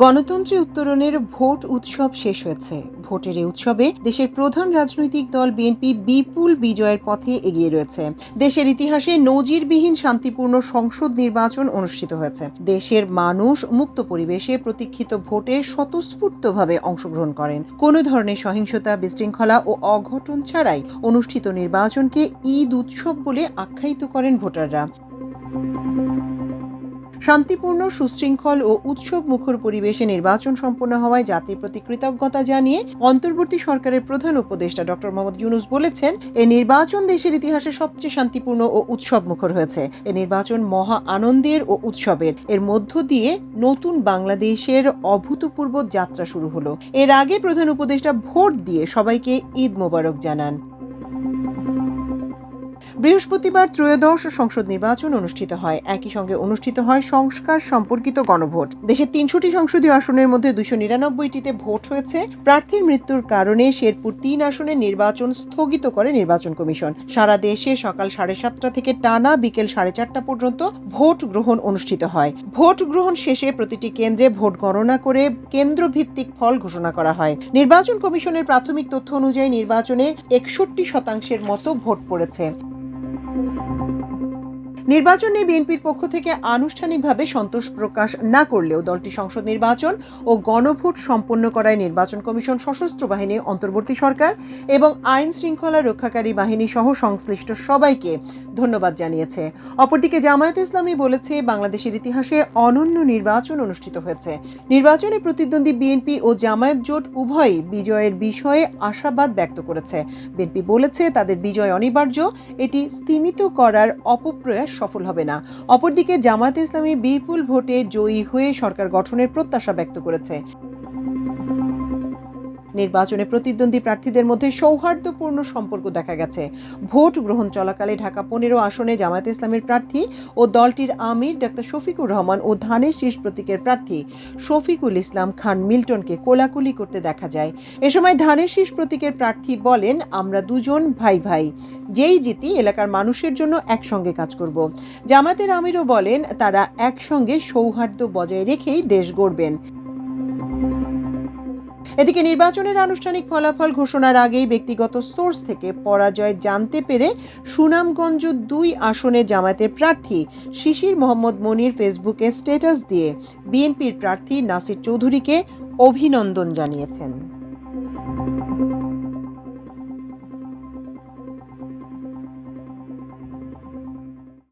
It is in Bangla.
গণতন্ত্রে উত্তরণের ভোট উৎসব শেষ হয়েছে। ভোটের এই উৎসবে দেশের প্রধান রাজনৈতিক দল বিএনপি বিপুল বিজয়ের পথে এগিয়ে রয়েছে। দেশের ইতিহাসে নজিরবিহীন শান্তিপূর্ণ সংসদ নির্বাচন অনুষ্ঠিত হয়েছে। দেশের মানুষ মুক্ত পরিবেশে প্রতীক্ষিত ভোটে স্বতঃস্ফূর্তভাবে অংশগ্রহণ করেন। কোনো ধরনের সহিংসতা, বিশৃঙ্খলা ও অঘটন ছাড়াই অনুষ্ঠিত নির্বাচনকে ঈদ উৎসব বলে আখ্যায়িত করেন ভোটাররা। শান্তিপূর্ণ, সুশৃঙ্খল ও উৎসব মুখর পরিবেশে নির্বাচন সম্পন্ন হওয়ায় জাতির প্রতি কৃতজ্ঞতা জানিয়ে অন্তর্বর্তী সরকারের প্রধান উপদেষ্টা ডক্টর মোহাম্মদ ইউনূস বলেছেন, এই নির্বাচন দেশের ইতিহাসে সবচেয়ে শান্তিপূর্ণ ও উৎসব মুখর হয়েছে। এই নির্বাচন মহা আনন্দের ও উৎসবের। এর মধ্য দিয়ে নতুন বাংলাদেশের অভূতপূর্ব যাত্রা শুরু হলো। এর আগে প্রধান উপদেষ্টা ভোট দিয়ে সবাইকে ঈদ মোবারক জানান। বৃহস্পতিবার ত্রয়োদশ সংসদ নির্বাচন অনুষ্ঠিত হয়। একই সঙ্গে অনুষ্ঠিত হয় সংস্কার সম্পর্কিত গণভোট। দেশের ৩০০টি সংসদীয় আসনের মধ্যে ২৯৯টিতে ভোট হয়েছে। প্রার্থীর মৃত্যুর কারণে শেরপুর ৩ আসনের নির্বাচন স্থগিত করে নির্বাচন কমিশন। সারা দেশে সকাল ৭:৩০ থেকে টানা বিকেল ৪:৩০ পর্যন্ত ভোট গ্রহণ অনুষ্ঠিত হয়। ভোট গ্রহণ শেষে প্রতিটি কেন্দ্রে ভোট গণনা করে কেন্দ্রভিত্তিক ফল ঘোষণা করা হয়। নির্বাচন কমিশনের প্রাথমিক তথ্য অনুযায়ী নির্বাচনে ৬১% মতো ভোট পড়েছে। নির্বাচনে বিএনপির পক্ষ থেকে আনুষ্ঠানিকভাবে সন্তোষ প্রকাশ না করলেও দলটি সংসদ নির্বাচন ও গণভোট সম্পন্ন করায় নির্বাচন কমিশন, সশস্ত্র বাহিনী, অন্তর্বর্তী সরকার এবং আইন শৃঙ্খলা রক্ষাকারী বাহিনী সহ সংশ্লিষ্ট সবাইকে ধন্যবাদ জানিয়েছে। অপরদিকে জামায়াতে ইসলামী বলেছে, বাংলাদেশের ইতিহাসে অনন্য নির্বাচন অনুষ্ঠিত হয়েছে। নির্বাচনে প্রতিদ্বন্দ্বী বিএনপি ও জামায়াত জোট উভয়ই বিজয়ের বিষয়ে আশাবাদ ব্যক্ত করেছে। বিএনপি বলেছে, তাদের বিজয় অনিবার্য, এটি স্তিমিত করার অপপ্রয়াস সফল হবে না। অপরদিকে জামায়াতে ইসলামী বিপুল ভোটে জয়ী হয়ে সরকার গঠনের প্রত্যাশা ব্যক্ত করেছে। নির্বাচনে প্রতিদ্বন্দ্বী প্রার্থীদের মধ্যে সৌহার্দ্যপূর্ণ সম্পর্ক দেখা গেছে। ভোট গ্রহণ চলাকালে ঢাকা ১৫ আসনে জামায়াতে ইসলামের প্রার্থী ও দলটির আমির ডাক্তার শফিকুর রহমান ও ধানের শীষ প্রতীকের প্রার্থী শফিকুল ইসলাম খান মিল্টনকে কোলাকুলি করতে দেখা যায়। এ সময় ধানের শীষ প্রতীকের প্রার্থী বলেন, আমরা দুজন ভাই ভাই, যেই জিতি এলাকার মানুষের জন্য একসঙ্গে কাজ করব। জামায়াতের আমিরও বলেন, তারা একসঙ্গে সৌহার্দ্য বজায় রেখেই দেশ গড়বেন। এদিকে নির্বাচনের আনুষ্ঠানিক ফলাফল ঘোষণার আগেই ব্যক্তিগত সোর্স থেকে পরাজয় জানতে পেরে সুনামগঞ্জ ২ আসনে জামায়াতের প্রার্থী শিশির মোহাম্মদ মনির ফেসবুকে স্ট্যাটাস দিয়ে বিএনপির প্রার্থী নাসির চৌধুরীকে অভিনন্দন জানিয়েছেন।